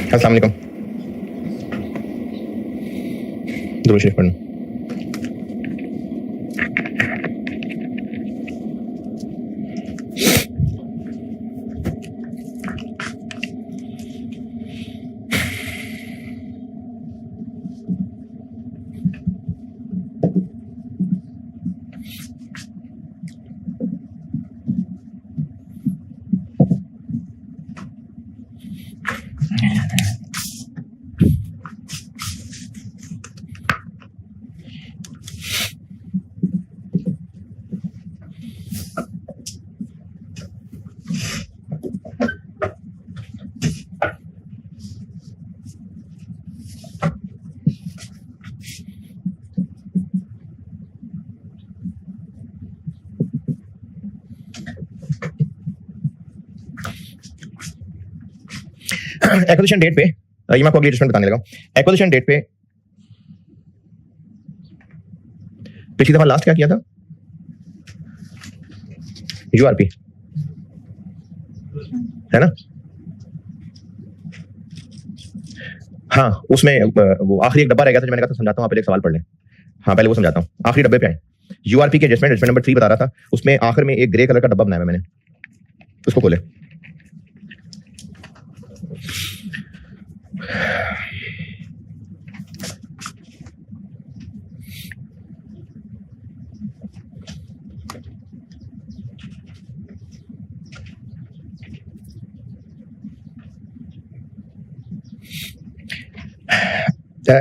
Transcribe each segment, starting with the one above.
अस्सलाम वालेकुम। दुरूद शरीफ पढ़ना। एक्विजिशन डेट पे ये मैं आपको अगली एडजस्टमेंट बताने लगा। एक्विजिशन डेट पे पिछली दफा लास्ट क्या किया था? यूआरपी है ना? हाँ, उसमें वो आखिरी एक डब्बा रह गया था जो मैंने कहा था समझाता हूँ, आप पहले एक सवाल पढ़ लें। हाँ, पहले वो समझाता हूँ। आखिरी डब्बे पे आए, यूआरपी के एडजस्टमेंट नंबर 3 बता रहा था। उसमें आखिर में एक ग्रे कलर का डब्बा बनाया मैंने, उसको खोले।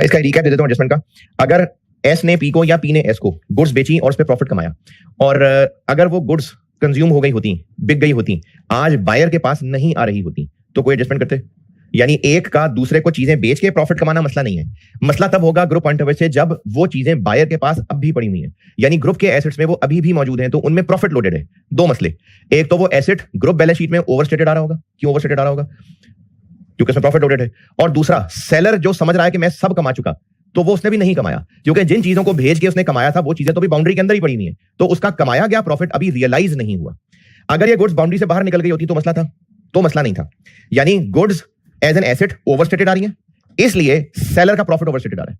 इसका रिकैप दे देता हूं एडजस्टमेंट का। अगर एस ने पी को या पी ने एस को गुड्स बेची और उस पर प्रॉफिट कमाया, और अगर वो गुड्स कंज्यूम हो गई होती, बिक गई होती, आज बायर के पास नहीं आ रही होती, तो कोई एडजस्टमेंट करते? यानी एक का दूसरे को चीजें बेच के प्रॉफिट कमाना मसला नहीं है। मसला तब होगा ग्रुप पॉइंट ऑफ व्यू से जब वो चीजें बायर के पास अब भी पड़ी हुई हैं, यानी ग्रुप के एसेट्स में वो अभी भी मौजूद हैं, तो उनमें प्रॉफिट लोडेड है। दो मसले, एक तो वो एसेट ग्रुप बैलेंस शीट में ओवरस्टेटेड आ रहा होगा। क्यों ओवरस्टेटेड आ रहा होगा? क्योंकि उसमें प्रॉफिट लोडेड है। और दूसरा, सेलर जो समझ रहा है कि मैं सब कमा चुका, तो वो उसने भी नहीं कमाया, क्योंकि जिन चीजों को भेज के उसने कमाया था वो चीजें तो भी बाउंड्री के अंदर ही पड़ी हुई है, तो उसका कमाया गया प्रॉफिट अभी रियलाइज नहीं हुआ। अगर ये गुड्स बाउंड्री से बाहर निकल गई होती तो मसला था, तो मसला नहीं था। यानी goods as an asset overstated आ रही है, इसलिए सेलर का प्रॉफिट ओवरस्टेटेड आ रहा है।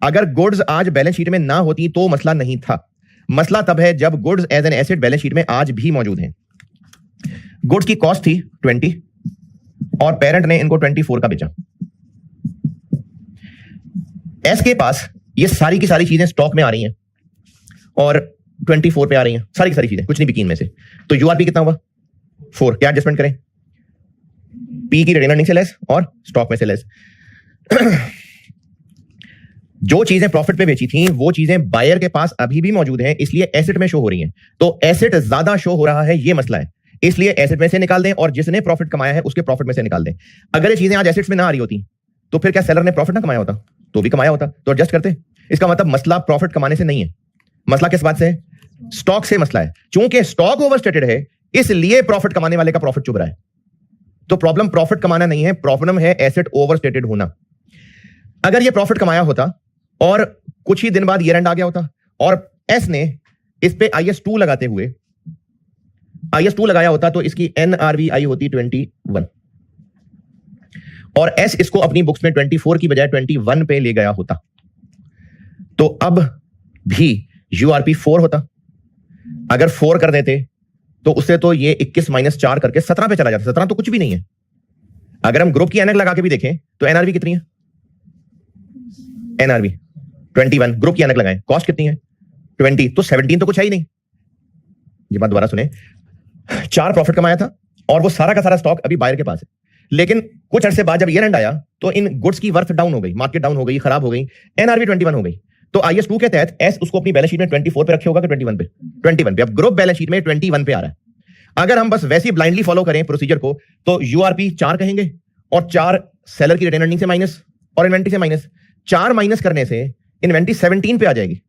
अगर गुड्स आज बैलेंस शीट में ना होती तो मसला नहीं था। मसला तब है जब goods as an asset balance sheet में आज भी मौजूद हैं। गुड्स की कॉस्ट थी 20 और पेरेंट ने इनको 24 का बेचा। एस के पास ये सारी की सारी चीजें स्टॉक में आ रही हैं और 24 पे आ रही हैं, सारी की सारी चीजें, कुछ नहीं बिकी इनमें से, तो यूआरपी कितना हुआ? 4। क्या एडजस्टमेंट करें? पी की रिटेन अर्निंग से लेस और स्टॉक में से लेस। जो चीजें प्रॉफिट पे बेची थी वो चीजें बायर के पास अभी भी मौजूद हैं, इसलिए एसेट में शो हो रही हैं। तो एसेट ज्यादा शो हो रहा है, ये मसला है, इसलिए एसेट में से निकाल दें और जिसने प्रॉफिट कमाया है उसके प्रॉफिट में से निकाल दें। अगर ये चीजें आज एसेट्स में ना आ रही होती तो फिर क्या सेलर ने प्रॉफिट ना कमाया होता? तो भी कमाया होता, तो एडजस्ट करते। इसका मतलब मसला प्रॉफिट कमाने से नहीं है, मसला किस बात से है? स्टॉक से मसला है। चूंकि स्टॉक ओवरस्टेटेड है इसलिए प्रॉफिट कमाने वाले का प्रॉफिट चुभ रहा है। तो प्रॉब्लम प्रॉफिट कमाना नहीं है, प्रॉब्लम है एसेट ओवरस्टेटेड होना। अगर ये प्रॉफिट कमाया होता और कुछ ही दिन बाद ईयर एंड आ गया होता और एस ने इस पे IS2 लगाते हुए IS2 लगाया होता, तो इसकी NRV होती 21 और एस इसको अपनी बुक्स में 24 की बजाय 21 पे ले गया होता, तो अब भी यूआरपी 4 होता। अगर 4 कर देते तो उससे तो ये 21 - 4 करके 17 पे चला जाता। 17 तो कुछ भी नहीं है। अगर हम ग्रुप की एनएक लगा के भी देखें तो एनआरवी कितनी है? एनआरवी 21, ग्रुप की एनएक लगाएं, कॉस्ट कितनी है? 20, तो 17 तो कुछ है ही नहीं। ये बात दोबारा सुने, 4 प्रॉफिट कमाया था और वो सारा का सारा स्टॉक अभी बायर के पास है, लेकिन कुछ अरसे बाद जब ईयर एंड आया तो इन गुड्स की वर्थ डाउन हो गई, मार्केट डाउन हो गई, खराब हो गई, एनआरवी 21 हो गई। तो IS2 के तहत एस उसको अपनी बैलेंस शीट में 24 पे रखे होगा कि 21 पे? 21 पे। अब ग्रुप बैलेंस शीट में 21 पे आ रहा है। अगर हम बस वैसे ही ब्लाइंडली फॉलो करें प्रोसीजर को तो यूआरपी 4 कहेंगे और 4 सेलर की रिटेन अर्निंग से माइनस और इन्वेंट्री से माइनस। 4 माइनस करने से इन्वेंट्री 17 पे आ जाएगी,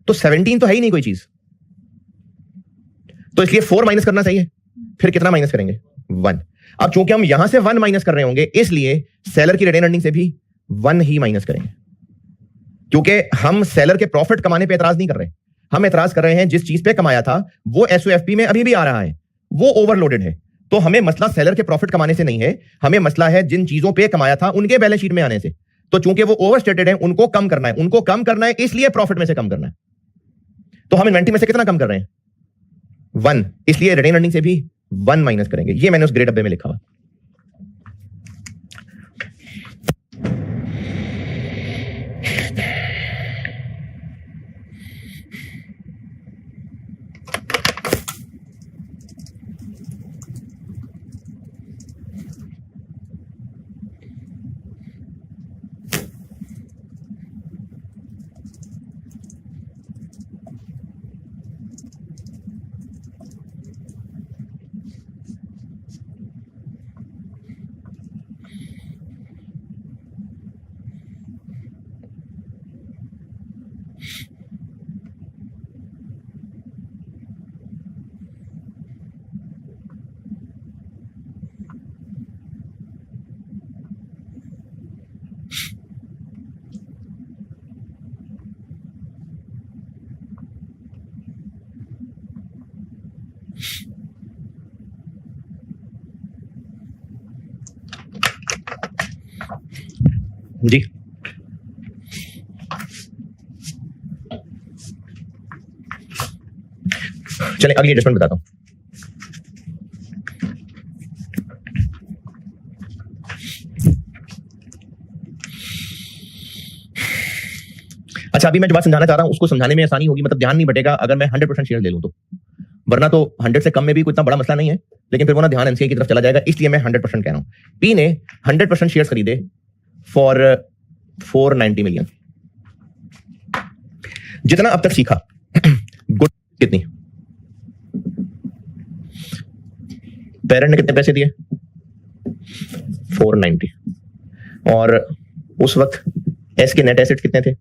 तो 17 तो है ही नहीं कोई चीज, तो इसलिए 4 माइनस करना चाहिए। फिर कितना माइनस करेंगे? 1। अब चूंकि हम यहां से 1 माइनस कर रहे होंगे इसलिए सेलर की रिटेन अर्निंग से भी 1 ही माइनस करेंगे, क्योंकि हम सेलर के प्रॉफिट कमाने पे एतराज नहीं कर रहे, हम एतराज कर रहे हैं जिस चीज पे कमाया था वो एसओएफपी में अभी भी आ रहा है, वो ओवरलोडेड है। तो हमें मसला सेलर के प्रॉफिट कमाने से नहीं है, हमें मसला है जिन चीजों पे कमाया था उनके बैलेंस शीट में आने से। तो चूंकि वो ओवरस्टेटेड है, उनको कम करना है, उनको कम करना है, इसलिए प्रॉफिट में से कम करना है। तो हम इन्वेंटरी में से कितना कम कर रहे हैं? 1, इसलिए रिटेन अर्निंग से भी 1 माइनस करेंगे। ये मैंने उस ग्रे डब्बे में लिखा हुआ। जी चलें, अगली एडजस्टमेंट बताता हूं। अच्छा, अभी मैं जो बात समझाना चाह रहा हूं उसको समझाने में आसानी होगी, मतलब ध्यान नहीं बटेगा अगर मैं 100% शेयर ले लूं तो, वरना तो 100 से कम में भी कोई इतना बड़ा मसला नहीं है, लेकिन फिर वो ना ध्यान एनसीआई की तरफ चला जाएगा, इसलिए मैं 100% कह रहा हूं। पी ने 100% शेयर खरीदे फॉर 490 मिलियन। जितना अब तक सीखा, गुड कितनी, पेरेंट ने कितने पैसे दिए? 490। और उस वक्त एस के नेट एसेट्स कितने थे?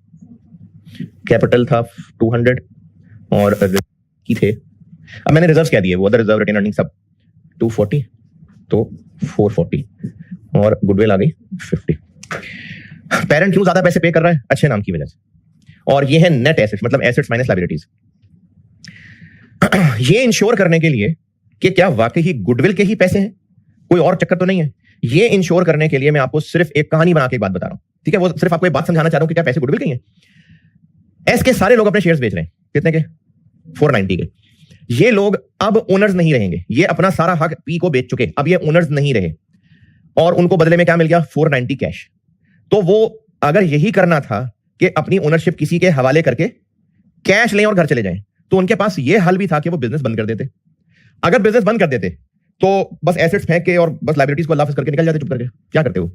कैपिटल था 200 और की थे, अब मैंने रिजर्व्स क्या दिए, वो अदर रिजर्व, रिटेन अर्निंग सब 240, तो 440 और गुडविल आ गई 50। पेरेंट क्यों ज्यादा पैसे पे कर रहा है? अच्छे नाम की वजह से। और ये है नेट एसेट्स, मतलब एसेट्स माइनस लायबिलिटीज। ये इंश्योर करने के लिए कि क्या वाकई ही गुडविल के ही पैसे हैं, कोई और चक्कर तो नहीं है, ये इंश्योर करने के लिए मैं आपको सिर्फ एक कहानी बना के एक बात बता रहा हूं, ठीक है? वो सिर्फ आपको एक बात समझाना चाह रहा हूं कि क्या पैसे गुडविल के ही हैं। एस के सारे लोग अपने शेयर्स बेच रहे हैं, कितने के? 490 के। ये लोग अब ओनर्स नहीं रहेंगे, ये अपना सारा हक पी को बेच चुके, अब ये ओनर्स नहीं रहे, और उनको बदले में क्या मिल गया? 490 कैश। तो वो अगर यही करना था कि अपनी ओनरशिप किसी के हवाले करके कैश लें और घर चले जाएं, तो उनके पास ये हल भी था कि वो बिजनेस बंद कर देते। अगर बिजनेस बंद कर देते तो बस एसेट्स फेंक के और बस लायबिलिटीज को अल्लाह करके निकल जाते चुप करके। क्या करते हो?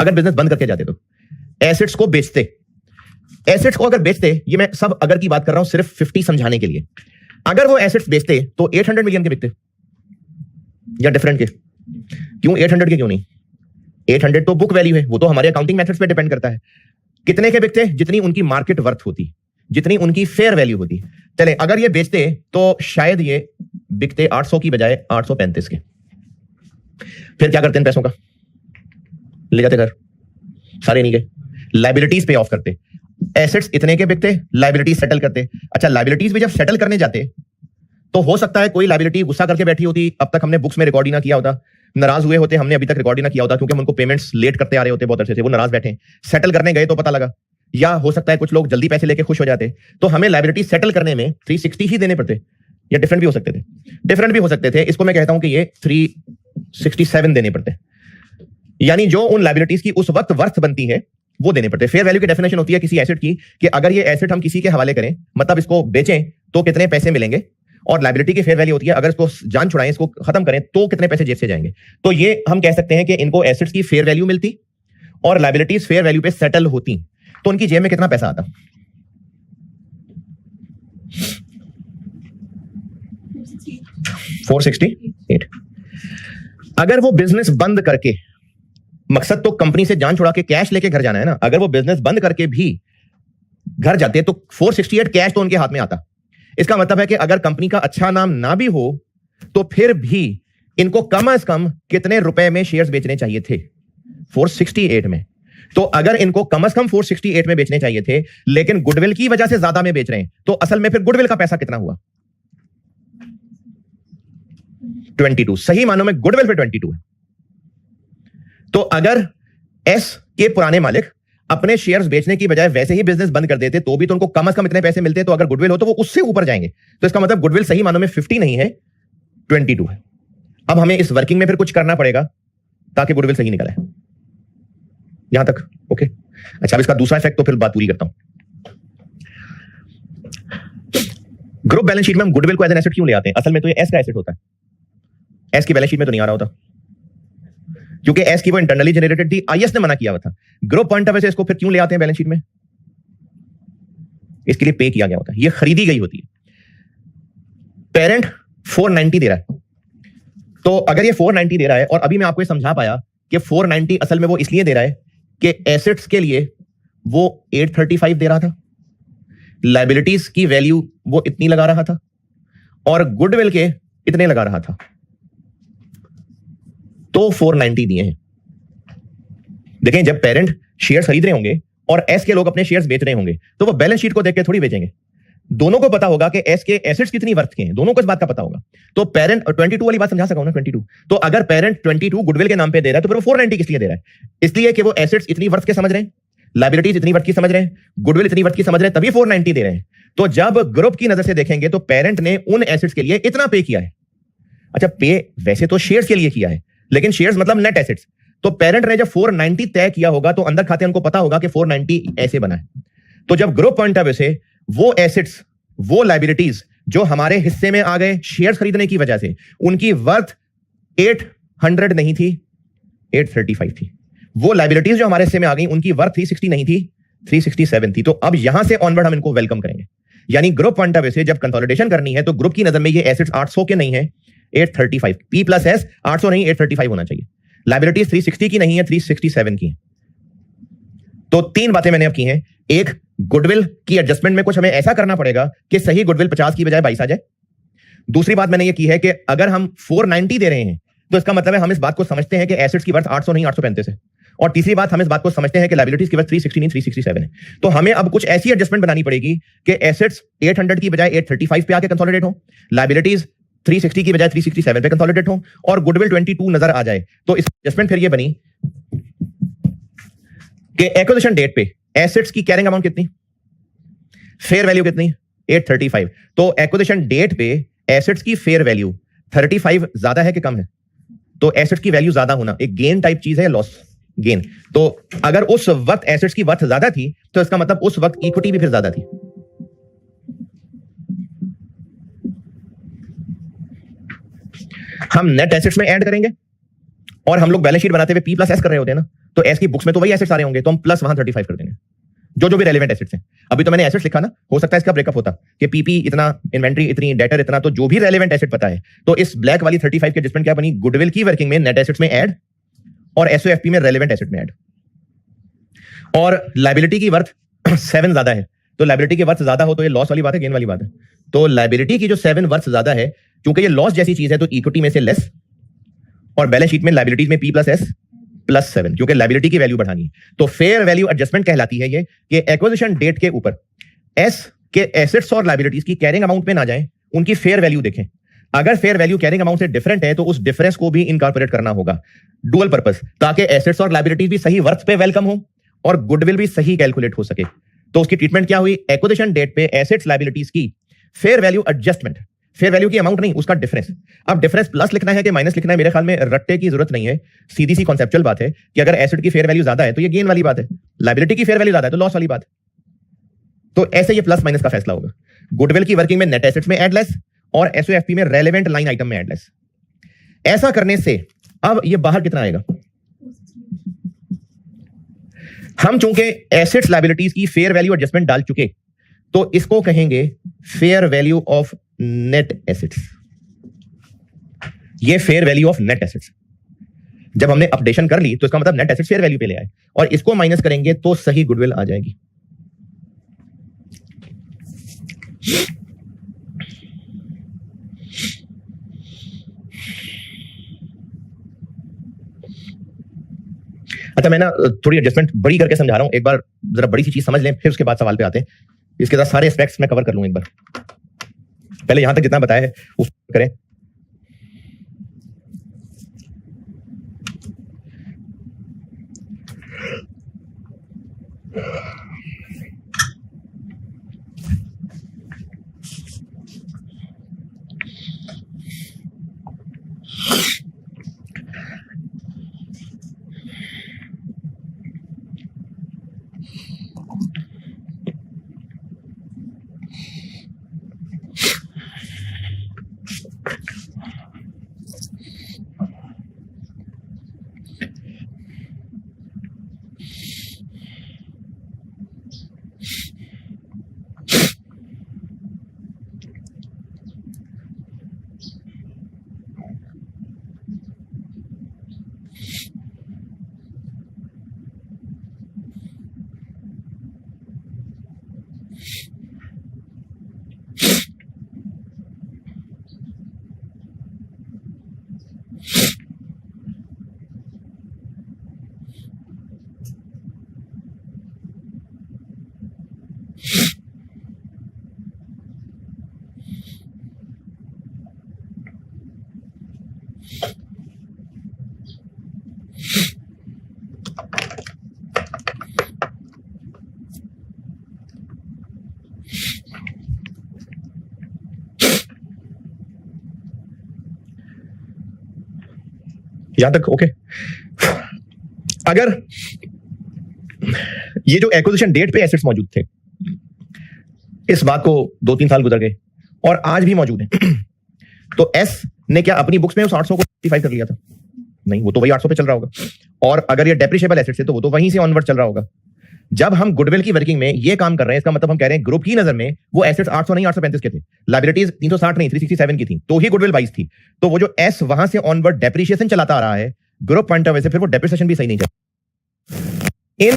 अगर बिजनेस बंद करके जाते तो एसेट्स को बेचते, एसेट्स को अगर बेचते, ये मैं सब अगर की बात कर रहा हूं सिर्फ 50 समझाने के लिए, अगर वो एसेट्स बेचते तो 800 मिलियन के बिकते या डिफरेंट के? क्यों 800 के क्यों नहीं? 800 तो बुक वैल्यू है, वो तो हमारे अकाउंटिंग मेथड्स पे डिपेंड करता है। कितने के बिकते? जितनी उनकी मार्केट वर्थ होती, जितनी उनकी फेयर वैल्यू होती। चले, अगर ये बेचते तो शायद ये बिकते 800 की बजाय 835 के। फिर क्या करते हैं पैसों का? ले जाते घर, सारे नहीं गए, लायबिलिटीज पे ऑफ करते। एसेट्स इतने के बिकते, लायबिलिटीज सेटल करते। अच्छा, लायबिलिटीज भी जब सेटल करने जाते तो हो सकता है कोई लायबिलिटी गुस्सा करके बैठी होती, अब तक हमने बुक्स में रिकॉर्ड ही ना किया होता, नाराज हुए होते, हमने अभी तक रिकॉर्ड ही ना किया होता क्योंकि हम उनको पेमेंट्स लेट करते आ रहे होते बहुत अरसे से, वो नाराज बैठे, सेटल करने गए तो पता लगा। या हो सकता है कुछ लोग जल्दी पैसे लेके खुश हो जाते, तो हमें लायबिलिटी सेटल करने में 360 ही देने पड़ते, या डिफरेंट भी हो सकते थे, डिफरेंट भी हो सकते थे। इसको मैं कहता हूं कि ये 367 देने पड़ते, यानी जो उन लायबिलिटीज की उस वक्त वर्थ बनती है वो देने पड़ते। फेयर वैल्यू की डेफिनेशन होती है किसी एसेट की कि अगर ये एसेट हम किसी के हवाले करें, मतलब इसको बेचें, तो कितने पैसे मिलेंगे, और लायबिलिटी की फेयर वैल्यू होती है अगर इसको जान छुड़ाएं, इसको खत्म करें, तो कितने पैसे जेब से जाएंगे। तो ये हम कह सकते हैं कि इनको एसेट्स की फेयर वैल्यू मिलती और लायबिलिटीज फेयर वैल्यू पे सेटल होती, तो उनकी जेब में कितना पैसा आता? 468। अगर वो बिजनेस बंद करके, मकसद तो कंपनी से जान छुड़ा के कैश लेके घर जाना है ना, अगर वो बिजनेस बंद करके भी घर जाते तो 468 कैश तो उनके हाथ में आता। इसका मतलब है कि अगर कंपनी का अच्छा नाम ना भी हो तो फिर भी इनको कम से कम कितने रुपए में शेयर्स बेचने चाहिए थे? 468 में। तो अगर इनको कम से कम 468 में बेचने चाहिए थे, लेकिन गुडविल की वजह से ज्यादा में बेच रहे हैं, तो असल में फिर गुडविल का पैसा कितना हुआ? 22, सही मानों में गुडविल पे 22 है। तो अगर एस के पुराने मालिक अपने शेयर्स बेचने की बजाय वैसे ही बिजनेस बंद कर देते तो भी तो उनको कम से कम इतने पैसे मिलते, तो अगर गुडविल हो तो वो उससे ऊपर जाएंगे। तो इसका मतलब गुडविल सही मानों में 50 नहीं है, 22 है। अब हमें इस वर्किंग में फिर कुछ करना पड़ेगा ताकि गुडविल सही निकले। यहां तक ओके? अच्छा, अब इसका दूसरा इफेक्ट तो फिर बात पूरी करता हूं। ग्रुप बैलेंस शीट में हम गुडविल को एज एन एसेट क्यों ले आते हैं? असल में तो ये एस का एसेट होता है, एस की बैलेंस शीट में तो नहीं आ रहा होता, क्योंकि एस की वो इंटरनली जनरेटेड थी, आईएस ने मना किया हुआ था। ग्रुप पॉइंट ऑफ व्यू से इसको फिर क्यों ले आते हैं बैलेंस शीट में? इसके लिए पे किया गया होता है, ये खरीदी गई होती है। पेरेंट 490 दे रहा है, तो अगर ये 490 दे रहा है, और अभी मैं आपको ये समझा पाया कि 490 असल में वो इसलिए दे रहा है कि एसेट्स के लिए वो 835 दे रहा था, लायबिलिटीज की वैल्यू वो इतनी लगा रहा था, और गुडविल के इतने लगा रहा था, तो 490 दिए हैं। देखें, जब पेरेंट शेयर्स खरीद रहे होंगे और एस के लोग अपने शेयर्स बेच रहे होंगे, तो वो बैलेंस शीट को देख के थोड़ी बेचेंगे। दोनों को पता होगा कि एस के एसेट्स कितनी वर्थ के हैं, दोनों को इस बात का पता होगा। तो पेरेंट 22 वाली बात समझा सका हूं ना, 22। तो अगर पेरेंट 22 गुडविल के नाम पे दे रहा है, तो फिर वो 490 किस लिए दे रहा है? इसलिए कि वो एसेट्स इतनी वर्थ के समझ रहे हैं, लायबिलिटीज इतनी वर्थ की समझ रहे हैं, गुडविल इतनी वर्थ की समझ रहे हैं, तभी 490 दे रहे हैं। तो जब ग्रुप की नजर से देखेंगे तो पेरेंट ने उन एसेट्स के लिए इतना पे किया है। अच्छा, पे वैसे तो शेयर्स के लिए किया है, लेकिन शेयर्स मतलब नेट एसेट्स। तो पेरेंट ने जब 490 तय किया होगा तो अंदर खाते उनको पता होगा कि 490 ऐसे बना है। तो जब ग्रुप पॉइंट ऑफ व्यू से वो एसेट्स, वो लायबिलिटीज जो हमारे हिस्से में आ गए शेयर्स खरीदने की वजह से, उनकी वर्थ 800 नहीं थी, 835 थी। वो लायबिलिटीज जो हमारे हिस्से में आ गई, उनकी वर्थ 360 नहीं थी, 367 थी। तो अब यहां से ऑनवर्ड हम इनको वेलकम करेंगे। यानी ग्रुप पॉइंट ऑफ व्यू से जब कंसोलिडेशन करनी है तो ग्रुप की नजर में ये एसेट्स 800 के नहीं है, 835। पी प्लस एस 800 नहीं, 835 होना चाहिए। लायबिलिटीज 360 की नहीं है, 367 की है। तो तीन बातें मैंने अब की हैं। एक, गुडविल की एडजस्टमेंट में कुछ हमें ऐसा करना पड़ेगा कि सही गुडविल 50 की बजाय 22 आ जाए। दूसरी बात मैंने ये की है कि अगर हम 490 दे रहे हैं तो इसका मतलब है हम इस बात को समझते हैं कि एसेट्स की वर्थ 800 नहीं, 835 है। और तीसरी बात, हम इस बात को समझते हैं कि लायबिलिटीज की वर्थ 360 नहीं, 367 है। तो हमें अब कुछ ऐसी एडजस्टमेंट बनानी पड़ेगी कि एसेट्स 800 की बजाय 835 पे आके कंसोलिडेट हो, लायबिलिटीज 360 की बजाय 367 पे कंसोलिडेट हो, और गुडविल 22 नजर आ जाए। तो इस एडजस्टमेंट फिर ये बनी कि एक्विजिशन डेट पे एसेट्स की कैरिंग अमाउंट कितनी, फेयर वैल्यू कितनी, 835। तो एक्विजिशन डेट पे एसेट्स की फेयर वैल्यू 35 ज्यादा है कि कम है? तो एसेट्स की वैल्यू ज्यादा होना एक गेन टाइप चीज है, लॉस गेन। तो अगर उस वक्त एसेट्स की वर्थ ज्यादा थी तो इसका मतलब उस वक्त इक्विटी भी फिर ज्यादा थी। हम नेट एसेट्स में ऐड करेंगे, और हम लोग बैलेंस शीट बनाते हुए पी प्लस एस कर रहे होते हैं ना, तो एस की बुक्स में तो वही एसेट्स आ रहे होंगे, तो हम प्लस वहां 35 कर देंगे, जो भी रेलेवेंट एसेट्स हैं। अभी तो मैंने एसेट्स लिखा ना, हो सकता है इसका ब्रेकअप होता कि पीपी इतना, इन्वेंट्री इतनी, डेटर इतना, तो जो भी रेलेवेंट एसेट पता है। तो इस ब्लैक वाली 35 की एडजस्टमेंट क्या बनी? गुडविल की वर्किंग में नेट एसेट्स में ऐड, और एसओएफपी में रेलेवेंट एसेट में ऐड। और लायबिलिटी की वर्थ 7 ज्यादा है, तो लायबिलिटी की वर्थ ज्यादा हो तो ये लॉस वाली बात है, गेन वाली बात है? तो लायबिलिटी की जो 7 वर्थ ज्यादा है, क्योंकि ये लॉस जैसी चीज है तो इक्विटी में से लेस, और बैलेंस शीट में लायबिलिटीज में पी प्लस एस प्लस 7, क्योंकि लायबिलिटी की वैल्यू बढ़ानी है। तो फेयर वैल्यू एडजस्टमेंट कहलाती है ये कि एक्विजिशन डेट के ऊपर एस के एसेट्स और लायबिलिटीज की कैरिंग अमाउंट में ना जाएं, उनकी फेयर वैल्यू देखें। अगर फेयर वैल्यू कैरिंग अमाउंट से डिफरेंट है तो उस डिफरेंस को भी इनकॉर्पोरेट करना होगा, डुअल पर्पस, ताकि एसेट्स और लायबिलिटीज भी सही वर्थ पे वेलकम हो और गुडविल भी सही कैलकुलेट हो सके। तो उसकी ट्रीटमेंट क्या हुई? एक्विजिशन डेट पे एसेट्स लायबिलिटीज की fair value adjustment, fair value की अमाउंट नहीं, उसका डिफरेंस। अब डिफरेंस प्लस लिखना है कि माइनस लिखना है, मेरे ख्याल में रट्टे की जरूरत नहीं है। सीधी सी कॉन्सेप्चुअल बात है कि अगर एसेट की फेयर वैल्यू ज्यादा है तो ये गेन वाली बात है, लायबिलिटी की फेयर वैल्यू ज्यादा है तो लॉस वाली बात है। तो ऐसे ये प्लस माइनस का फैसला होगा। गुडविल की वर्किंग में नेट एसेट्स में एड लेस, और एसओएफपी में रेलेवेंट लाइन आइटम में एड लेस। ऐसा करने से अब ये बाहर कितना आएगा? हम चूंकि एसेट्स लायबिलिटीज की फेयर वैल्यू एडजस्टमेंट डाल चुके, तो इसको कहेंगे fair value of net assets. ये fair value of net assets. जब हमने अपडेशन कर ली तो इसका मतलब नेट एसेट्स फेयर वैल्यू पे ले आए, और इसको माइनस करेंगे तो सही गुडविल आ जाएगी। अच्छा, मैं ना थोड़ी एडजस्टमेंट बड़ी करके समझा रहा हूं, एक बार जरा बड़ी सी चीज समझ लें, फिर उसके बाद सवाल पे आते हैं। इसके साथ सारे एस्पेक्ट्स मैं कवर कर लूं एक बार। पहले यहां तक जितना बताया है उसको करें। यहां तक ओके। अगर ये जो एक्विजिशन डेट पे एसेट्स मौजूद थे, इस बात को 2-3 साल गुजर गए और आज भी मौजूद है, तो एस ने क्या अपनी बुक्स में उस 800 को 85 कर लिया था? नहीं, वो तो वही 800 पे चल रहा होगा। और अगर ये डेप्रिशिएबल एसेट्स है तो वो तो वहीं से ऑनवर्ड चल रहा होगा। जब हम गुडविल की वर्किंग में ये काम कर रहे हैं, इसका मतलब हम कह रहे हैं ग्रुप की नजर में वो एसेट्स 800 नहीं 835 के थे, लायबिलिटीज 360 नहीं 367 की थी, तो ही गुडविल 22 थी। तो वो जो एस वहां से ऑनवर्ड डेप्रिसिएशन चलाता आ रहा है ग्रुप पॉइंट ऑफ व्यू से, फिर वो डेप्रिसिएशन भी सही नहीं चल। इन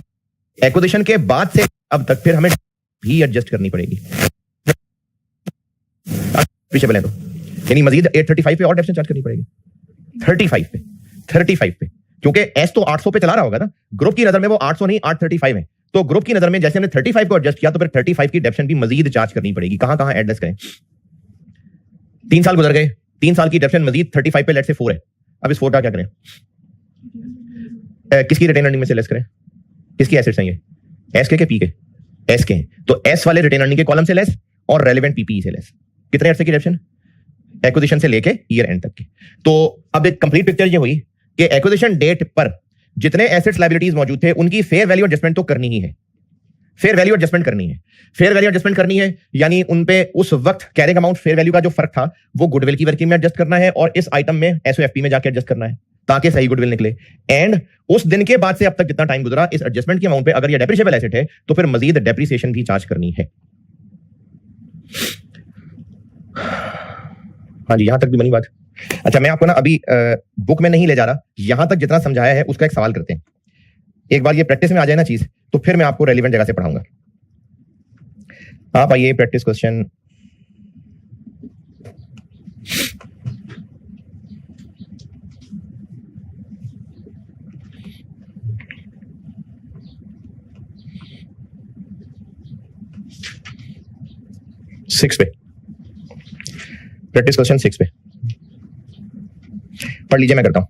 एक्विजिशन के बाद से अब तक फिर हमें भी एडजस्ट करनी पड़ेगी, डेप्रिसिएबल है तो, यानी मजीद 835 पे और डेप्रिसिएशन चार्ज करनी पड़ेगी 35 पे, क्योंकि एस तो 800 पे चला रहा होगा ना, ग्रुप की नजर में वो 800 नहीं 835 है। तो ग्रुप की नजर में जैसे हमने 35 को एडजस्ट किया, तो फिर 35 की डेप्शन भी मजीद चार्ज करनी पड़ेगी। कहां कहां एडजस्ट करें? 3 साल गुजर गए, 3 साल की डेप्शन मजीद 35 पे लेट से 4 है। अब इस 4 का क्या करें? किसकी रिटेन अर्निंग में से लेस करें? किसकी एसेट्स हैं ये? एस के पी के? एस के। तो एस वाले रिटेन अर्निंग के कॉलम से लेस और रेलेवेंट पीपी से लेस। कितने अर्से की डेप्शन? एक्विजिशन से लेके ईयर एंड तक की। तो अब एक कंप्लीट पिक्चर ये हुई कि एक्विजिशन डेट पर जितने एसेट्स लायबिलिटीज मौजूद थे उनकी फेयर वैल्यू एडजस्टमेंट तो करनी ही है। फेयर वैल्यू एडजस्टमेंट करनी है। फेयर वैल्यू एडजस्टमेंट करनी है यानी उन पे उस वक्त कैरिंग अमाउंट फेयर वैल्यू का जो फर्क था वो गुडविल की वर्किंग में एडजस्ट करना है और इस आइटम में एसओएफपी में जाके एडजस्ट करना है ताकि सही गुडविल निकले। एंड उस दिन के बाद से अब तक जितना टाइम गुजरा, इस एडजस्टमेंट के अमाउंट पे अगर ये डेप्रिशिएबल एसेट है तो फिर मजीद डेप्रिसिएशन भी चार्ज करनी है। हाँ जी, यहां तक भी बनी बात। अच्छा, मैं आपको ना अभी बुक में नहीं ले जा रहा, यहां तक जितना समझाया है उसका एक सवाल करते हैं। एक बार ये प्रैक्टिस में आ जाए ना चीज, तो फिर मैं आपको रेलिवेंट जगह से पढ़ाऊंगा। आप आइए प्रैक्टिस क्वेश्चन 6 पे, प्रैक्टिस क्वेश्चन 6 पे पढ़ लीजिए, मैं करता हूं।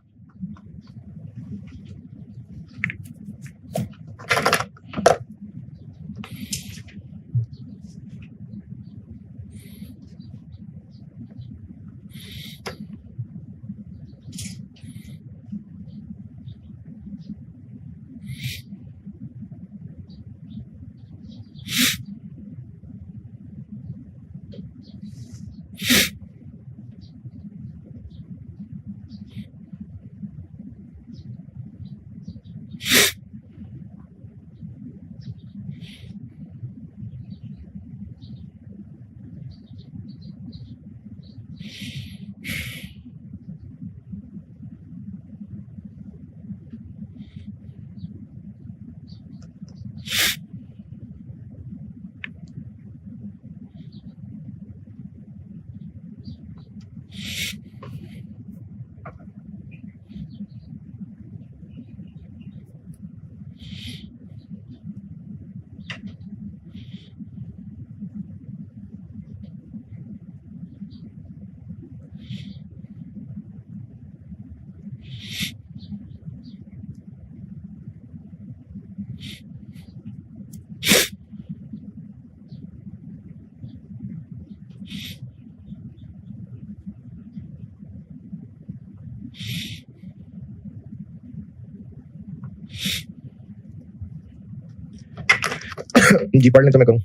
जी पढ़ लें तो मैं करूं।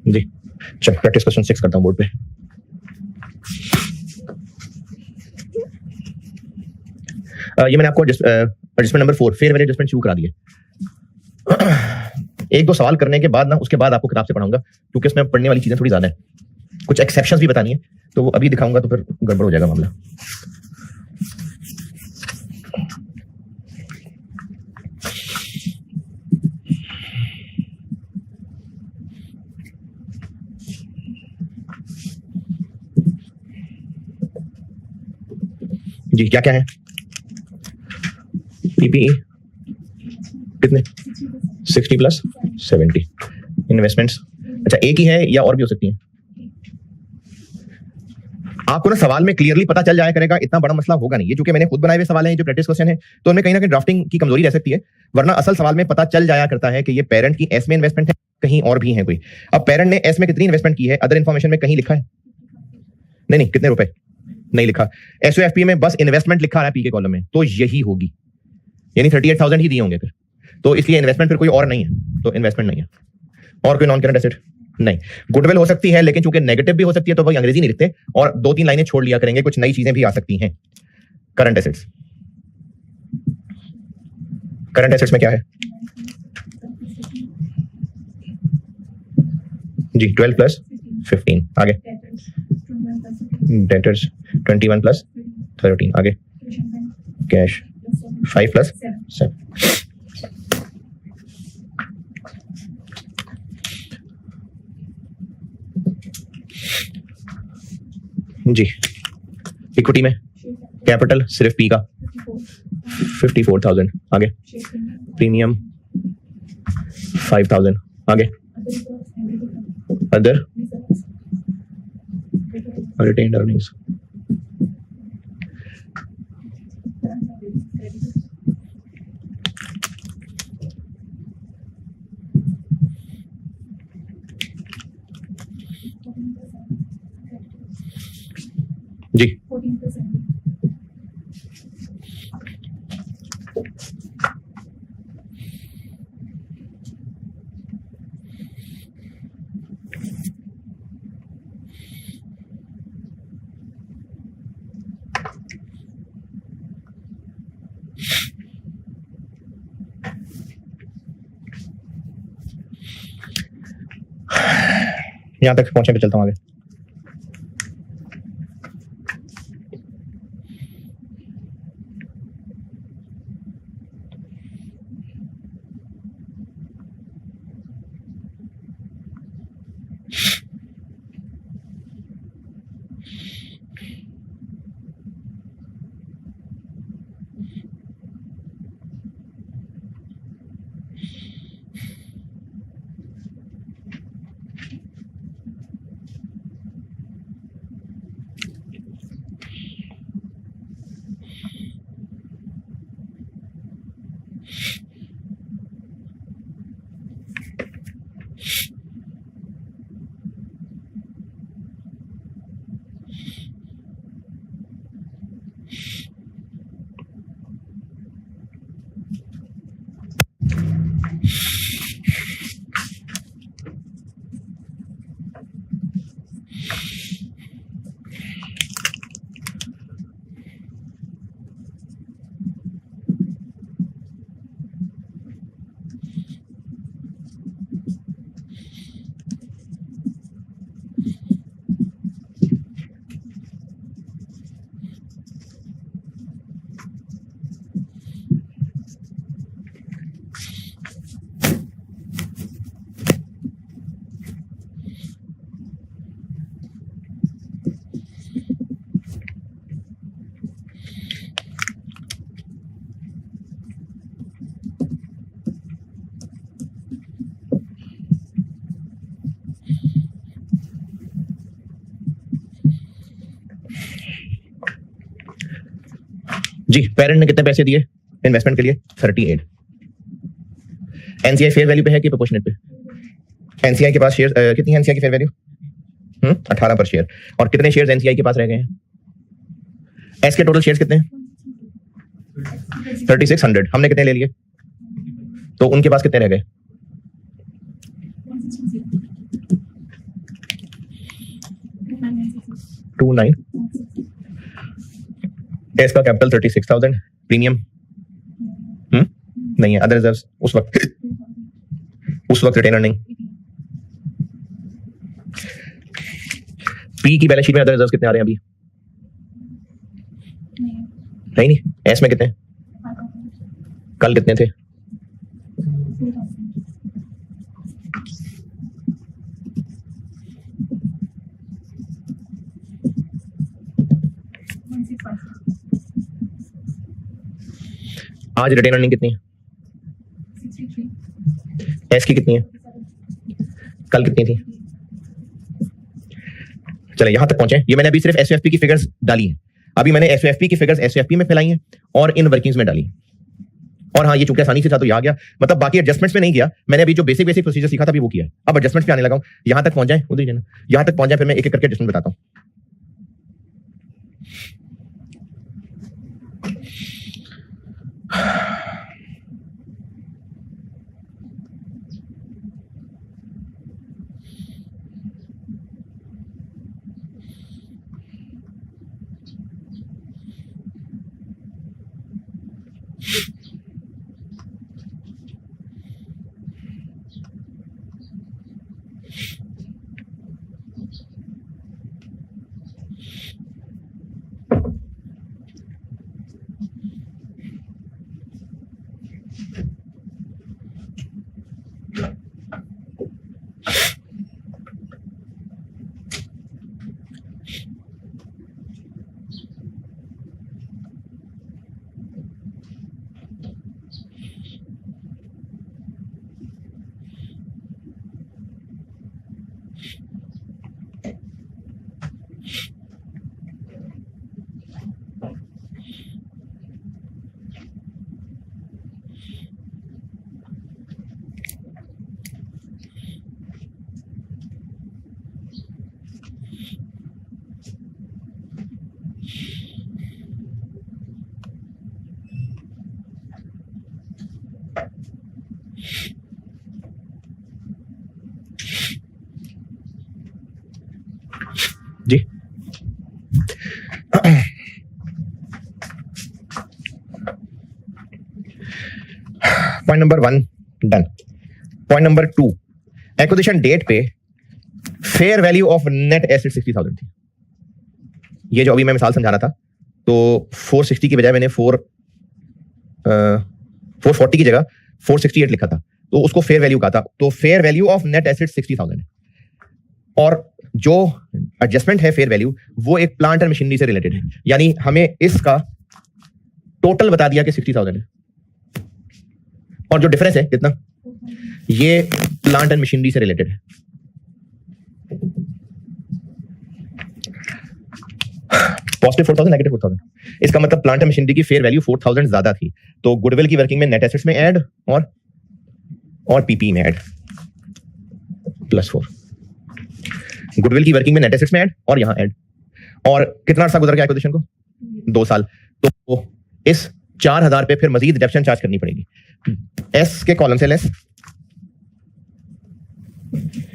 जी चल, प्रैक्टिस क्वेश्चन 6 करता हूं बोर्ड पे। ये मैंने आपको adjustment number 4 fair value adjustment शुरू करा दिया। 1-2 सवाल करने के बाद ना उसके बाद आपको किताब से पढ़ाऊंगा, क्योंकि उसमें पढ़ने वाली चीजें थोड़ी ज्यादा है, कुछ एक्सेप्शंस भी बतानी है, तो वो अभी दिखाऊंगा तो फिर गड़बड़ हो जाएगा मामला। जी क्या क्या है? पीपीई कितने? 60 + 70 इन्वेस्टमेंट्स। अच्छा, एक ही है या और भी हो सकती हैं? आपको ना सवाल में क्लियरली पता चल जाया करेगा, इतना बड़ा मसला होगा नहीं। ये चूंकि मैंने खुद बनाए हुए सवाल हैं, जो प्रैक्टिस क्वेश्चन है, तो उनमें कहीं ना कहीं ड्राफ्टिंग की कमजोरी रह सकती है, वरना असल सवाल में पता चल जाया करता है कि ये पेरेंट की एस में इन्वेस्टमेंट है, कहीं और भी है कोई। अब पेरेंट ने एस में कितनी इन्वेस्टमेंट की है, अदर इन्फॉर्मेशन में कहीं लिखा है? नहीं, कितने रुपए नहीं लिखा। एसओएफपी में बस इन्वेस्टमेंट लिखा है पी के कॉलम में, तो यही होगी, यानी 38,000 ही दिए होंगे फिर, तो इसलिए इन्वेस्टमेंट फिर कोई और नहीं है, तो इन्वेस्टमेंट नहीं है। और कोई नॉन करंट एसेट नहीं। गुडविल हो सकती है, लेकिन चूंकि नेगेटिव भी हो सकती है, तो वही अंग्रेजी नहीं लिखते और 2-3 लाइनें छोड़ लिया करेंगे, कुछ नई चीजें भी आ सकती हैं। करंट एसेट्स, करंट एसेट्स में क्या है जी? 12 प्लस 15, आगे डेटर्स 21 प्लस 13, आगे कैश 5 प्लस 7। जी, इक्विटी में कैपिटल सिर्फ पी का 54,000, आगे प्रीमियम 5,000, आगे अदर रिटेन्ड अर्निंग्स, जी यहां तक पहुंचे, पे चलता हूं आगे। जी, पेरेंट ने कितने पैसे दिए इन्वेस्टमेंट के लिए? 38। एनसीआई फेयर वैल्यू पे है कि प्रोपोर्शनेट पे? एनसीआई के पास शेयर कितनी है? एनसीआई की फेयर वैल्यू 18 पर शेयर। और कितने शेयर्स एनसीआई के पास रह गए हैं? एस के टोटल शेयर्स कितने हैं? 3600। हमने कितने ले लिए? तो उनके पास कितने रह गए? 29। एस का कैपिटल 36,000, प्रीमियम नहीं है, अदर रिजर्व्स उस वक्त रिटेन अर्निंग। पी की बैलेंस शीट में अदर रिजर्व्स कितने आ रहे हैं अभी? नहीं, एस में कितने? कल कितने थे? आज रिटेन अर्निंग कितनी है? एस की कितनी है? कल कितनी थी? चले यहां तक पहुंचे। ये मैंने अभी सिर्फ एसओएफपी की फिगर्स डाली हैं, अभी मैंने एसओएफपी की फिगर्स एसओएफपी में फैलाई हैं और इन वर्किंग्स में डाली। और हाँ, ये चूंकि आसानी से था तो यहाँ गया, मतलब बाकी एडजस्टमेंट्स में नहीं किया मैंने। अभी जो बेसिक प्रोसीजर सीखा था अभी वो किया है, अब एडजस्टमेंट्स पे आने लगा हूं। यहां तक पहुंच जाए, उधर ही रहना, यहां तक पहुंच जाए, फिर मैं एक एक करके एडजस्टमेंट बताता हूं। जी point number 1 done. Point number 2, acquisition date पे fair value of net asset 60,000 थी। ये जो अभी मैं मिसाल समझा रहा था, तो 460 की बजाय मैंने 440 की जगह 468 लिखा था, तो उसको फेयर वैल्यू कहा था। तो fair value of net asset 60,000 है, और जो एडजस्टमेंट है फेयर वैल्यू वो एक प्लांट एंड मशीनरी से रिलेटेड है, यानी हमें इसका टोटल बता दिया कि 60,000 है, और जो डिफरेंस है कितना, ये प्लांट एंड मशीनरी से रिलेटेड है। पॉजिटिव 4,000, नेगेटिव 4,000, इसका मतलब प्लांट एंड मशीनरी की फेयर वैल्यू 4,000 ज्यादा थी, तो गुडविल की वर्किंग में नेट एसेट्स में ऐड और पीपी में ऐड +4। गुडविल की वर्किंग में नेट एसेट्स में ऐड और यहां ऐड, और कितना अर्सा गुजर गया एक्विजिशन को, 2 साल। तो इस 4,000 पे फिर मजीद डिडक्शन चार्ज करनी पड़ेगी, एस के कॉलम से लेस,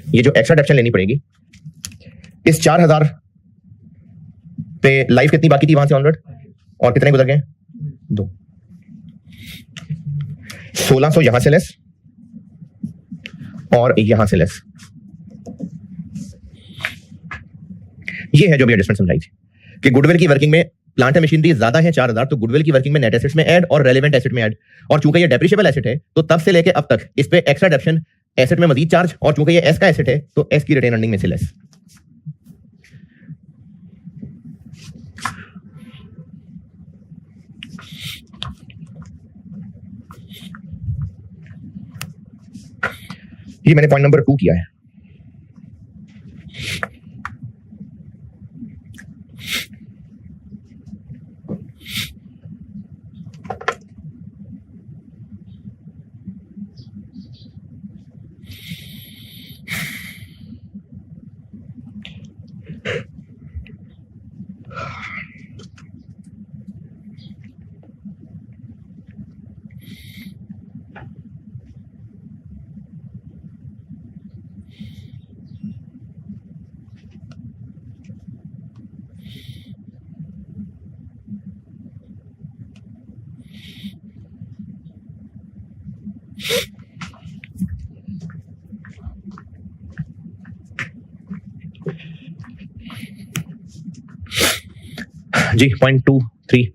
ये जो एक्स्ट्रा डिडक्शन लेनी पड़ेगी। इस 4,000 पे लाइफ कितनी बाकी थी वहां से ऑनवर्ड, और कितने गुजर गए, 2। 1,600 यहां से लेस और यहां से लेस, ये है जो भी एडजस्टमेंट समझाई थी कि गुडविल की वर्किंग में प्लांट एंड मशीनरी ज्यादा है 4,000, तो गुडविल की वर्किंग में नेट एसेट्स में ऐड और रेलेवेंट एसेट में ऐड, और चूंकि ये डेप्रिशिएबल एसेट है तो तब से लेके अब तक इस पे एक्स्ट्रा डिडक्शन एसेट में मजीद चार्ज, और चूंकि ये एस का एसेट है तो एस की रिटेन अर्निंग में से लेस। ये मैंने पॉइंट नंबर 2 किया है। जी पॉइंट 2, 3,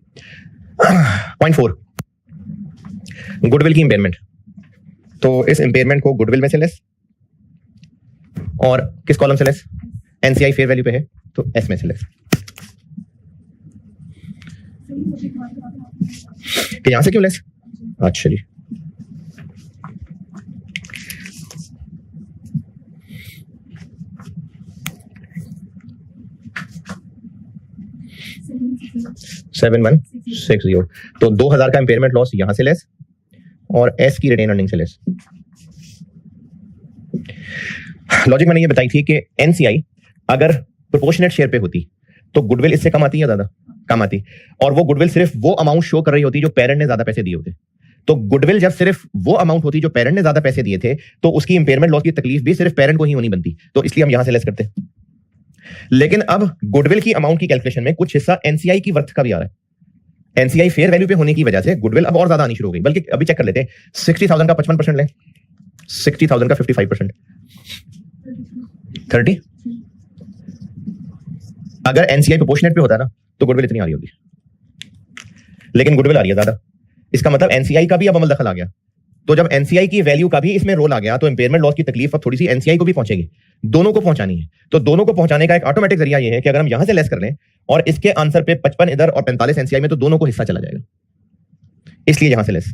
पॉइंट 4, गुडविल की इंपेयरमेंट। तो इस इंपेयरमेंट को गुडविल में से लेस, और किस कॉलम से लेस, एनसीआई फेयर वैल्यू पे है तो एस में से लेस। कि यहां से क्यों लेस, अच्छा जी, 7160। तो 2000 का इंपेयरमेंट लॉस यहां से लेस और एस की रिटेन अर्निंग से लेस। लॉजिक मैंने ये बताई थी कि एनसीआई अगर प्रोपोर्शनेट शेयर पे होती तो गुडविल इससे कम आती या ज्यादा कम आती, और वो गुडविल सिर्फ वो अमाउंट शो कर रही होती जो पेरेंट ने ज्यादा पैसे दिए होते। तो गुडविल जब सिर्फ वो अमाउंट होती जो पेरेंट ने ज्यादा पैसे दिए थे तो उसकी इंपेयरमेंट लॉस की तकलीफ भी सिर्फ पेरेंट को ही होनी बनती, तो इसलिए हम यहां से लेस करते। लेकिन अब गुडविल की अमाउंट की कैलकुलेशन में कुछ हिस्सा एनसीआई की वर्थ का भी आ रहा है। एनसीआई फेयर वैल्यू पे होने की वजह से गुडविल अब और ज्यादा आनी शुरू हो गई। बल्कि अभी चेक कर लेते हैं, 60,000 का 55% लें, 60,000 का 55%, 30। अगर एनसीआई प्रोपोर्शनेट पे होता ना तो गुडविल इतनी आ रही होती, लेकिन गुडविल आ रही है ज्यादा। इसका मतलब एनसीआई का भी अब अमल दखल आ गया। तो जब एनसीआई की वैल्यू का भी इसमें रोल आ गया तो इंपेयरमेंट लॉस की तकलीफ अब थोड़ी सी एनसीआई को भी पहुंचेगी, दोनों को पहुंचानी है। तो दोनों को पहुंचाने का एक ऑटोमेटिक जरिया ये है कि अगर हम यहां से लेस कर लें और इसके आंसर पे 55 इधर और 45 एनसीआई में, तो दोनों को हिस्सा चला जाएगा, इसलिए यहां से less.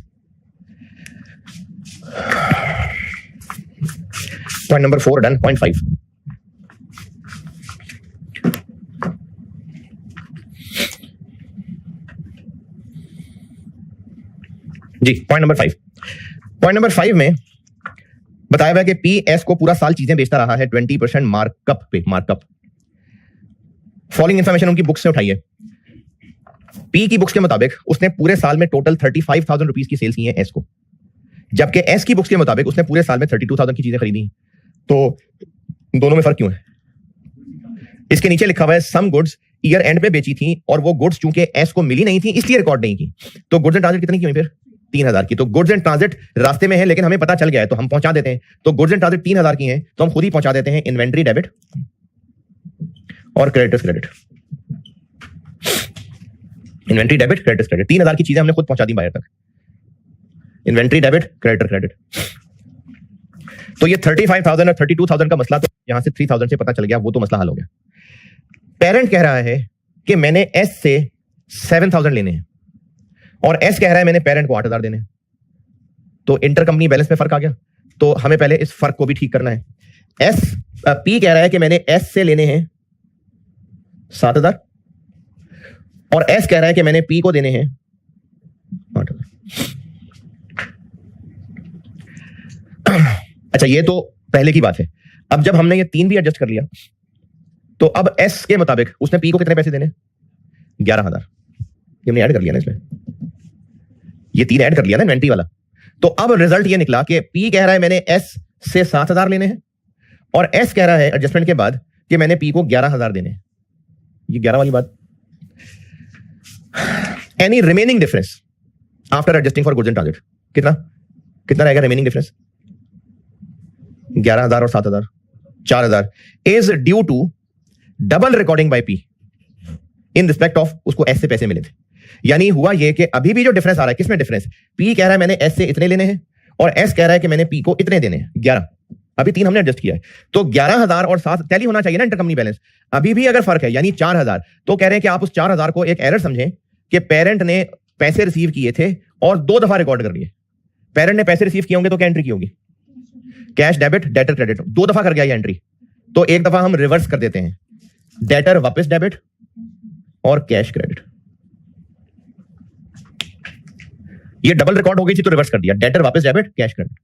Point number 4 done. Point 5, जी पॉइंट नंबर 5। पॉइंट नंबर 5 में बताया हुआ है कि पीएस को पूरा साल चीजें बेचता रहा है 20% मार्कअप पे। मार्कअप फॉलोइंग इंफॉर्मेशन उनकी बुक से उठाई है। पी की बुक्स के मुताबिक उसने पूरे साल में टोटल 35,000 रुपीज की सेल्स की है एस को, जबकि एस की बुक्स के मुताबिक उसने पूरे साल में 32,000 की चीजें खरीदी। तो दोनों में फर्क क्यों है? इसके नीचे लिखा हुआ है सम गुड्स ईयर एंड पे बेची थी और वो गुड्स चूंकि एस को मिली नहीं थी इसलिए रिकॉर्ड नहीं की। तो गुड्स एंड ट्रांजिट कितनी की हुई फिर? 3,000 की। तो गुड्स एंड ट्रांजिट रास्ते में है लेकिन हमें पता चल गया है तो हम पहुंचा देते हैं। तो गुड्स एंड ट्रांजिट 3,000 की हैं तो हम खुद ही पहुंचा देते हैं इन्वेंट्री डेबिट और creditors credit. Inventory debit creditors credit, 3,000 की चीजें हमने खुद पहुंचा दी बायर तक। Inventory debit creditor credit. तो ये 35,000 और 32,000 का मसला तो यहां से 3,000 से पता चल गया, वो तो मसला हल हो गया। पेरेंट कह रहा है कि मैंने एस से 7,000 लेने हैं और एस कह रहा है मैंने पेरेंट को 8,000 देने हैं। तो इंटर कंपनी बैलेंस में फर्क आ गया, तो हमें पहले इस फर्क को भी ठीक करना है। पी कह रहा है कि मैंने एस से लेने हैं 7,000 और एस कह रहा है कि मैंने पी को देने हैं 8,000। अच्छा, ये तो पहले की बात है। अब जब हमने ये 3 भी एडजस्ट कर लिया तो अब एस के मुताबिक उसने पी को कितने पैसे देने? 11,000। ये हमने ऐड कर लिया ना इसमें, ये 3 ऐड कर लिया ना इन्वेंट्री वाला। तो अब रिजल्ट ये निकला कि पी कह रहा है मैंने एस से 7,000 लेने हैं और एस कह रहा है एडजस्टमेंट के बाद कि मैंने पी को 11,000 देने हैं। ये 11 वाली बात। Any remaining difference after adjusting for goods and transit कितना कितना रहेगा रिमेनिंग डिफरेंस? 11,000 और 7,000 4,000 is due to double recording by P in respect of उसको एस से पैसे मिले थे। यानी हुआ ये कि अभी भी जो डिफरेंस आ रहा है, किसमें डिफरेंस? पी कह रहा है मैंने एस से इतने लेने हैं और एस कह रहा है कि मैंने पी को इतने देने हैं 11। अभी 3 हमने एडजस्ट किया है तो 11,000 और 7 टैली होना चाहिए ना इंटरकंपनी बैलेंस। अभी भी अगर फर्क है यानी 4,000, तो कह रहे हैं कि आप उस 4,000 को एक एरर समझें कि पेरेंट ने पैसे रिसीव किए थे और 2 दफा रिकॉर्ड कर लिए। पेरेंट ने पैसे रिसीव किए होंगे तो क्या एंट्री की होगी? कैश डेबिट डेटर क्रेडिट, 2 दफा कर गया ये एंट्री। तो एक दफा हम रिवर्स कर देते हैं, डेटर वापस डेबिट और कैश क्रेडिट। ये डबल रिकॉर्ड हो गई थी तो रिवर्स कर दिया, डेटर वापस डेबिट कैश क्रेडिट।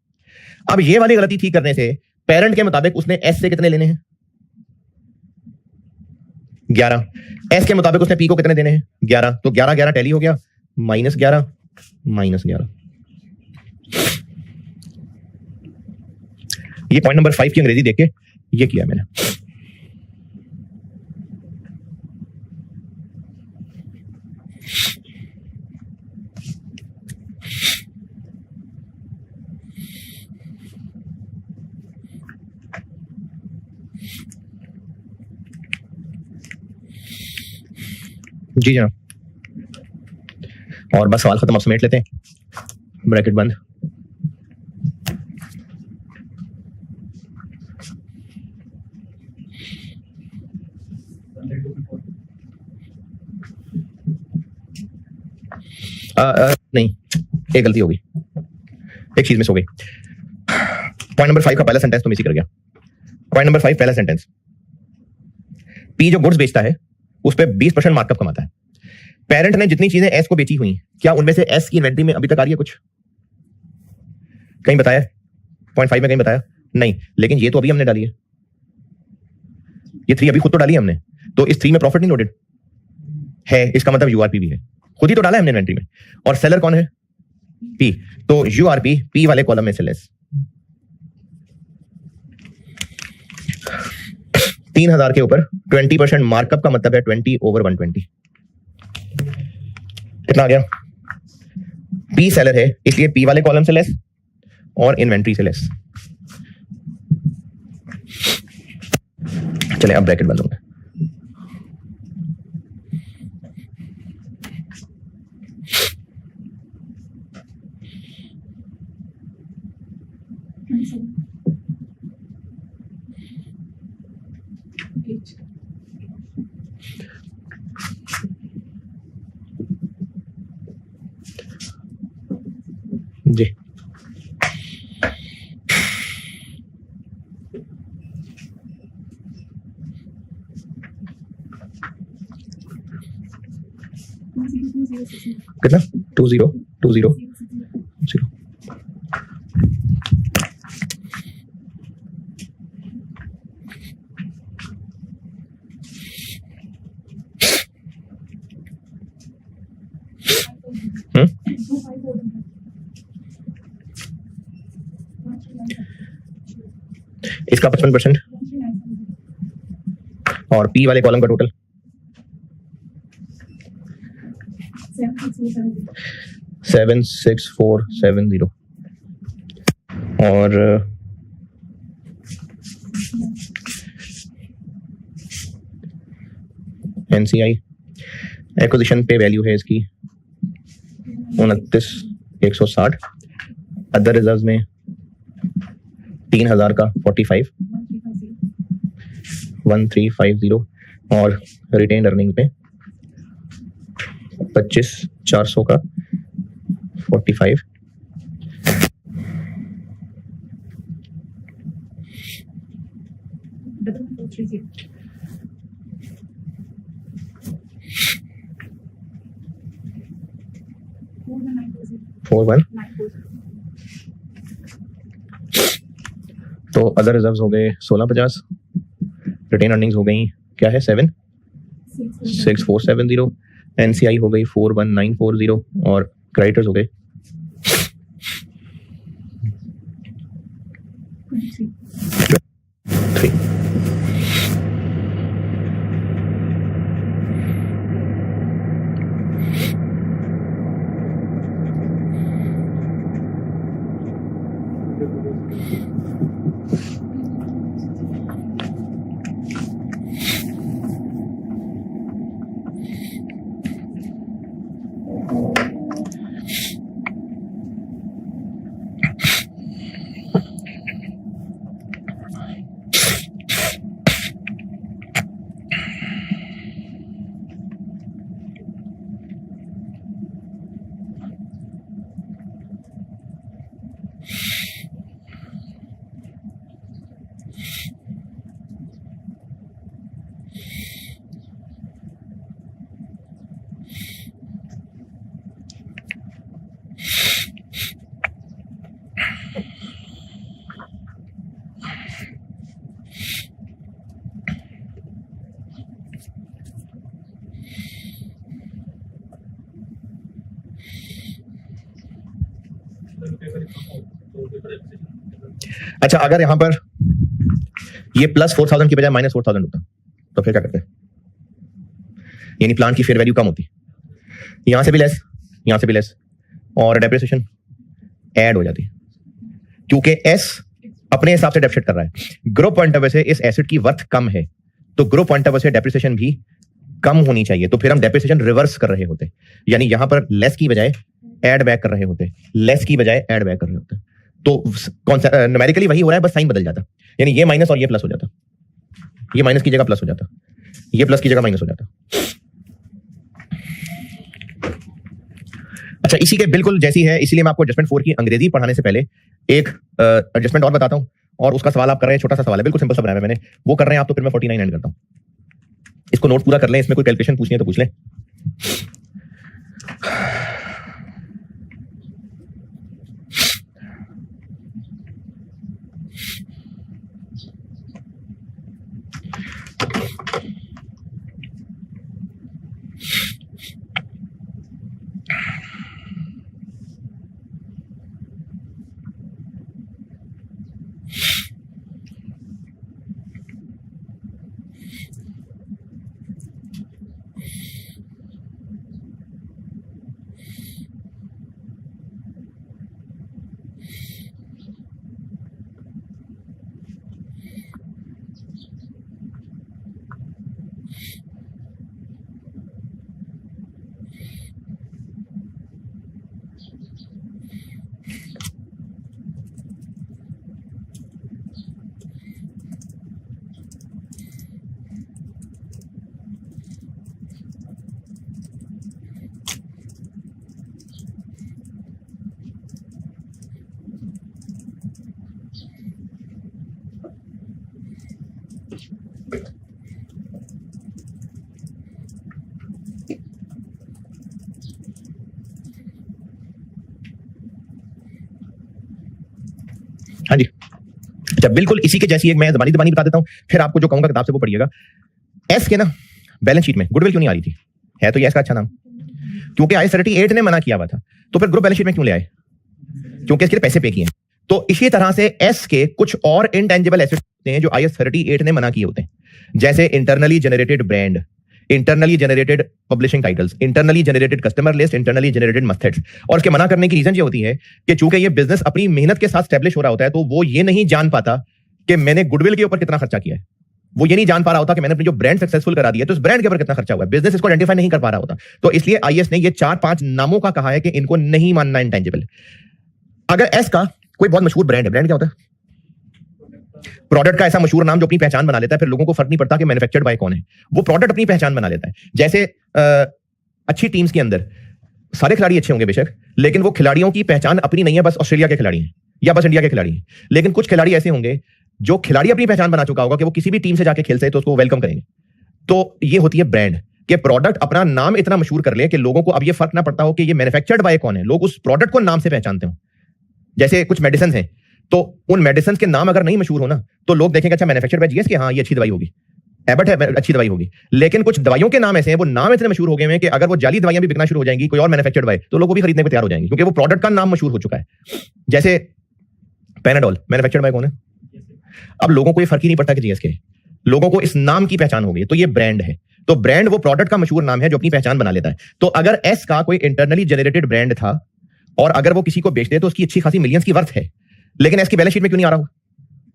अब ये वाली गलती ठीक करने से पेरेंट के मुताबिक उसने एस से कितने लेने हैं? 11। एस के मुताबिक उसने पी को कितने देने हैं? 11। तो 11 11 टैली हो गया, -11 -11। ये पॉइंट नंबर 5 की अंग्रेजी देख के ये किया मैंने। जी जनाब, और बस सवाल खत्म, अब समेट लेते हैं, ब्रैकेट बंद। नहीं, एक गलती हो गई, एक चीज मिस हो गई। पॉइंट नंबर 5 का पहला सेंटेंस तो मिस ही कर गया। पॉइंट नंबर 5 पहला सेंटेंस, पी जो गुड्स बेचता है उस पर 20% मार्कअप कमाता है। पेरेंट ने जितनी चीजें एस को बेची हुई, क्या उनमें से एस की इन्वेंट्री में अभी तक आ रही है? कुछ कहीं बताया 0.5 में, कहीं बताया नहीं, लेकिन ये तो अभी हमने डाली है, ये 3 अभी खुद तो डाली है हमने, तो इस 3 में प्रॉफिट नहीं लोडेड है, इसका मतलब यूआरपी भी है, खुद ही तो डाला है हमने इन्वेंट्री में। और सेलर कौन है? पी, तो यूआरपी पी वाले कॉलम में से लेस। 3000 के ऊपर 20% मार्कअप का मतलब है 20/120। कितना आ गया? पी सेलर है, इसलिए पी वाले कॉलम से लेस और इन्वेंट्री से लेस। चले अब ब्रैकेट बंद होगा। जी कितना? 2020 इसका 55% और पी वाले कॉलम का टोटल 76470 और एनसीआई एक्विजिशन पे वैल्यू है इसकी 29,160, अदर रिजर्व्स में 3000 का 45 1350 और रिटेन अर्निंग पे 25,400 का 45 41। तो अदर रिजर्व्स हो गए 1650, रिटेन अर्निंग्स हो गई क्या है 76470, एनसीआई हो गई 41940 और क्रेडिटर्स हो गए 3। अच्छा, अगर यहां पर ये +4000 की बजाय -4000 होता तो फिर क्या करते? यानी प्लांट की फेयर वैल्यू कम होती, यहां से भी लेस, यहां से भी लेस, और डेप्रिसिएशन ऐड हो जाती, क्योंकि एस अपने हिसाब से डेप्रिशिएट कर रहा है। ग्रुप पॉइंट ऑफ व्यू से इस एसेट की वर्थ कम है, तो ग्रुप पॉइंट ऑफ व्यू से डेप्रिसिएशन भी कम होनी चाहिए, तो फिर हम डेप्रिसिएशन रिवर्स कर रहे होते, यानी यहां पर लेस की बजाय ऐड बैक कर रहे होते, लेस की बजाय ऐड बैक कर रहे होते। तो न्यूमेरिकली वही हो रहा है, बस साइन बदल जाता, यानी ये माइनस और ये प्लस हो जाता, ये माइनस की जगह प्लस हो जाता, ये प्लस की जगह माइनस हो जाता। अच्छा, इसी के बिल्कुल जैसी है, इसीलिए मैं आपको एडजस्टमेंट 4 की अंग्रेजी पढ़ाने से पहले एक एडजस्टमेंट और बताता हूं, और उसका सवाल आप कर रहे हैं, छोटा सा सवाल है, बिल्कुल सिंपल सा बनाया है मैंने, वो कर रहे हैं आप, तो फिर मैं 49 एंड करता हूं। इसको नोट पूरा कर लें, इसमें कोई कैलकुलेशन पूछनी है तो पूछ लें। हाँ जी, अच्छा, बिल्कुल इसी के जैसी एक मैं ज़बानी बता देता हूं, फिर आपको जो कहूंगा किताब से वो पढ़िएगा। एस के ना बैलेंस शीट में गुडविल क्यों नहीं आ रही थी? है तो ये एस का अच्छा नाम, क्योंकि IAS 38 ने मना किया हुआ था, तो फिर ग्रुप बैलेंस शीट में क्यों ले आए? क्योंकि इसके लिए पैसे पे किए हैं। तो इसी तरह से एस के कुछ और इनटेंजिबल एसेट्स होते हैं जो IAS 38 ने मना किए होते हैं, जैसे internally generated brand, internally generated publishing titles, internally generated customer list, internally generated mastheads. और इसके मना करने की रीजन ये होती है कि चूंकि ये बिजनेस अपनी मेहनत के साथ स्टैब्लिश हो रहा होता है, तो वो ये नहीं जान पाता कि मैंने गुडविल के ऊपर कितना खर्चा किया है, वो ये नहीं जान पा रहा होता कि मैंने अपनी जो ब्रांड सक्सेसफुल करा दी है तो इस ब्रांड के ऊपर कितना खर्चा हुआ है, बिजनेस इसको आइडेंटिफाई नहीं कर पा रहा होता। तो इसलिए IAS ने ये 4-5 नामों का कहा है कि इनको नहीं मानना इंटेंजिबल। अगर एस का कोई बहुत मशहूर ब्रांड है, ब्रांड क्या होता है? प्रोडक्ट का ऐसा मशहूर नाम जो अपनी पहचान बना लेता है, फिर लोगों को फर्क नहीं पड़ता कि मैन्युफैक्चर्ड बाय कौन है, वो प्रोडक्ट अपनी पहचान बना लेता है। जैसे अच्छी टीम्स के अंदर सारे खिलाड़ी अच्छे होंगे बेशक, लेकिन वो खिलाड़ियों की पहचान अपनी नहीं है, बस ऑस्ट्रेलिया के खिलाड़ी हैं या बस इंडिया के खिलाड़ी हैं। लेकिन कुछ खिलाड़ी ऐसे होंगे जो खिलाड़ी अपनी पहचान बना चुका होगा कि वो किसी भी टीम से जाके खेल सके तो उसको वेलकम करेंगे। तो ये होती है ब्रांड, कि प्रोडक्ट अपना नाम इतना मशहूर कर ले कि लोगों को अब ये फर्क ना पड़ता हो कि ये मैन्युफैक्चर्ड बाय कौन है, लोग उस प्रोडक्ट को नाम से पहचानते हो। जैसे कुछ मेडिसिन हैं, तो उन मेडिसिन के नाम अगर नहीं मशहूर हो ना, तो लोग देखेंगे अच्छा मैन्युफैक्चर्ड बाय GSK, हाँ ये अच्छी दवाई होगी, एबट है अच्छी दवाई होगी। लेकिन कुछ दवाइयों के नाम ऐसे हैं, वो नाम इतने मशहूर हो गए हैं कि अगर वो जाली दवाइयां भी बिकना शुरू हो जाएंगी कोई और मैन्युफैक्चर्ड बाय, तो लोग भी खरीदने को तैयार हो जाएंगे, क्योंकि वो प्रोडक्ट का नाम मशहूर हो चुका है। जैसे पैनाडोल मैन्युफैक्चर्ड बाय कौन है? अब लोगों को ये फर्क ही नहीं पड़ता कि GSK है, लोगों को इस नाम की पहचान हो गई, तो ये ब्रांड है। तो ब्रांड वो प्रोडक्ट का मशहूर नाम है जो अपनी पहचान बना लेता है। तो अगर एस का कोई इंटरनली जनरेटेड ब्रांड था और अगर वो किसी को बेच दे तो उसकी अच्छी खासी मिलियंस की वर्थ है, लेकिन एस की बैलेंस शीट में क्यों नहीं आ रहा हो?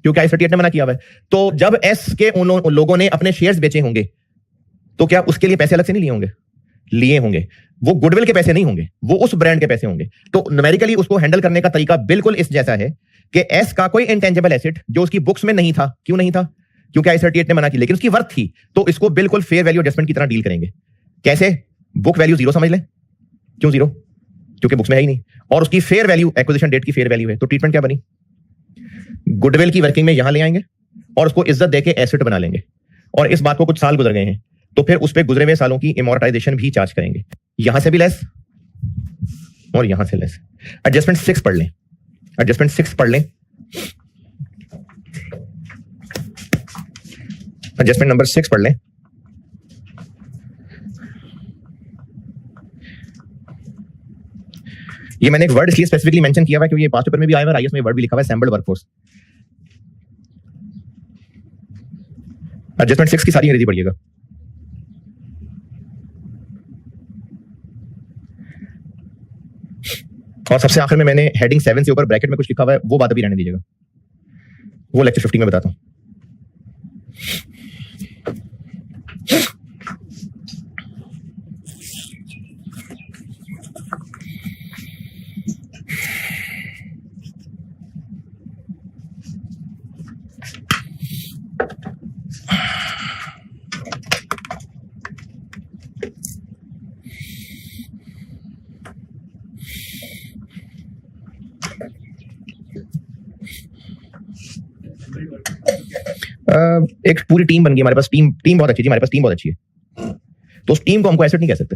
क्योंकि IAS 38 ने मना किया हुआ है। तो जब एस के उन लोगों ने अपने शेयर्स बेचे होंगे तो क्या उसके लिए पैसे अलग से नहीं लिए होंगे? लिए होंगे। वो गुडविल के पैसे नहीं होंगे, वो उस ब्रांड के पैसे होंगे। तो न्यूमेरिकली उसको हैंडल करने का तरीका बिल्कुल इस जैसा है कि एस का कोई इंटेंजिबल एसेट जो उसकी बुक्स में नहीं था, क्यों नहीं था? क्योंकि IAS 38 ने मना की, लेकिन उसकी वर्थ थी, तो इसको बिल्कुल फेयर वैल्यू एडजस्टमेंट की तरह डील करेंगे। कैसे? बुक वैल्यू 0 समझ ले। क्यों 0? क्योंकि बुक्स में है ही नहीं, और उसकी फेयर वैल्यू एक्विजिशन डेट की फेयर वैल्यू है। तो ट्रीटमेंट क्या बनी? गुडविल की वर्किंग में यहां ले आएंगे और उसको इज्जत देके एसेट बना लेंगे। और इस बात को कुछ साल गुजर गए हैं, तो फिर उस पे गुजरे हुए सालों की इमोर्टाइजेशन भी चार्ज करेंगे। यहां से भी लेस और यहां से लेस। एडजस्टमेंट 6 पढ़ लें, एडजस्टमेंट 6 पढ़ लें। एडजस्टमेंट नंबर 6 पढ़ लें। ये मैंने एक वर्ड इसलिए स्पेसिफिकली मेंशन किया हुआ है क्योंकि ये पास्ट पेपर में भी आया हुआ है, IAS में वर्ड भी लिखा हुआ है, असेंबल्ड वर्कफोर्स। एडजस्टमेंट 6 की सारी अंग्रेजी पढ़िएगा। और सबसे आखिर में मैंने हेडिंग 7 से ऊपर ब्रैकेट में कुछ लिखा हुआ है, वो बात अभी रहने दीजिएगा, वो लेक्चर 50 में बताता हूं। एक पूरी टीम बन गई हमारे पास, टीम बहुत अच्छी थी, हमारे पास टीम बहुत अच्छी है, तो उस टीम को हमको एसेट नहीं कह सकते।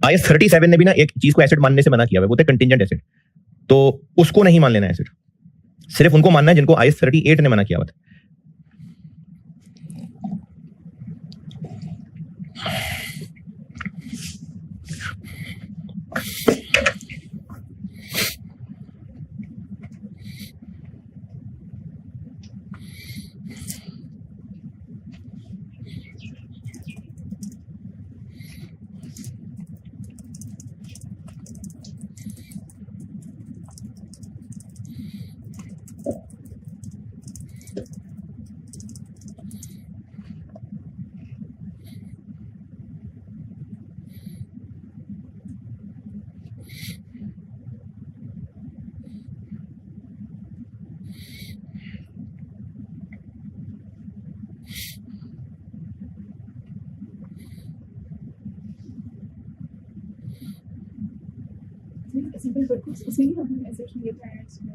IAS 37 ने भी ना एक चीज को एसेट मानने से मना किया है, वो थे कंटिंजेंट एसेट। तो उसको नहीं मान लेना एसेट, सिर्फ उनको मानना है जिनको IAS 38 ने मना किया हुआ था।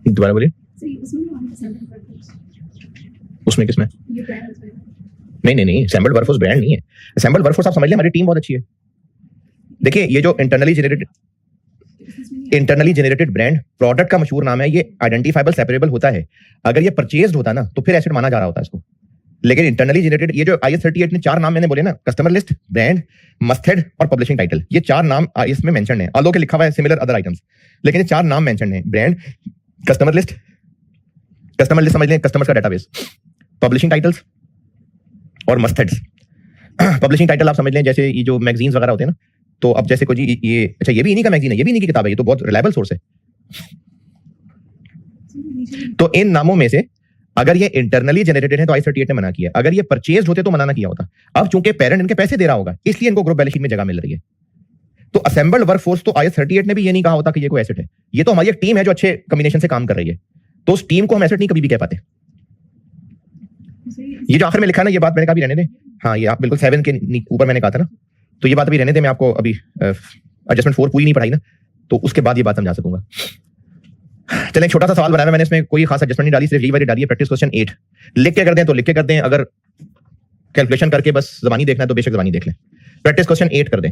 दोबारा बोलिए। उसमें किसमें? नहीं, असेंबल्ड वर्कफोर्स ब्रांड नहीं है। असेंबल्ड वर्कफोर्स आप समझ लें हमारी टीम बहुत अच्छी है। देखिए ये जो इंटरनली जेनरेटेड ब्रांड प्रोडक्ट का मशहूर नाम है, ये आइडेंटिफाइबल सेपरेबल होता है। अगर ये परचेज्ड होता ना तो फिर एसेट माना जा रहा होता है इसको। लेकिन इंटरनली जनरेटेड, ये जो IS 38 ने 4 नाम मैंने बोले ना, कस्टमर लिस्ट, ब्रांड, मस्टहेड और पब्लिशिंग टाइटल, ये 4 नाम IS में मेंशन है। ऑल्दो के लिखा हुआ है सिमिलर अदर आइटम्स, लेकिन ये 4 नाम मेंशन है। ब्रांड, कस्टमर लिस्ट समझ लें कस्टमर्स का डेटाबेस, पब्लिशिंग टाइटल्स और मस्टहेड्स। पब्लिशिंग टाइटल आप समझ लें जैसे ये जो मैगजीन्स वगैरह होते हैं ना, तो अब जैसे कोई ये अच्छा ये भी इन्हीं का मैगजीन है, ये भी इन्हीं की किताब है, ये तो बहुत रिलायबल सोर्स है। तो इन नामों में से अगर ये इंटरनली जनरेटेड है तो IS 38 ने मना किया, अगर ये परचेज होते तो मना ना किया होता। अब चूंकि पेरेंट इनके पैसे दे रहा होगा इसलिए इनको ग्रुप बैलेंस शीट में जगह मिल रही है। तो असेंबल्ड वर्कफोर्स तो IS 38 ने भी ये नहीं कहा होता कि ये कोई एसेट है। ये तो हमारी एक टीम है जो अच्छे कॉम्बिनेशन से काम कर रही है, तो उस टीम को हम एसेट नहीं कभी भी कह पाते। ये जो आखिर में लिखा ना, ये बात मैंने कहा भी रहने दे। हाँ, ये आप बिल्कुल 7 के ऊपर मैंने कहा था ना, तो ये बात अभी रहने दे। मैं आपको अभी एडजस्टमेंट 4 पूरी नहीं पढ़ाई ना, तो उसके बाद ये बात समझा सकूंगा। चलें, छोटा सा सवाल बनाया मैंने, इसमें कोई खास एडजस्टमेंट नहीं डाली, सिर्फ यही वाली डाली है, प्रैक्टिस क्वेश्चन 8। लिख के कर दें तो लिख के कर दें, अगर कैलकुलेशन करके बस ज़बानी देखना है तो बेशक ज़बानी देख लें। प्रैक्टिस क्वेश्चन 8 कर दें।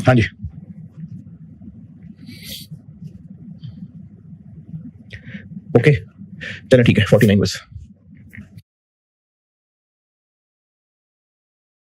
हाँ जी, ओके, चलो ठीक है, 49 बस।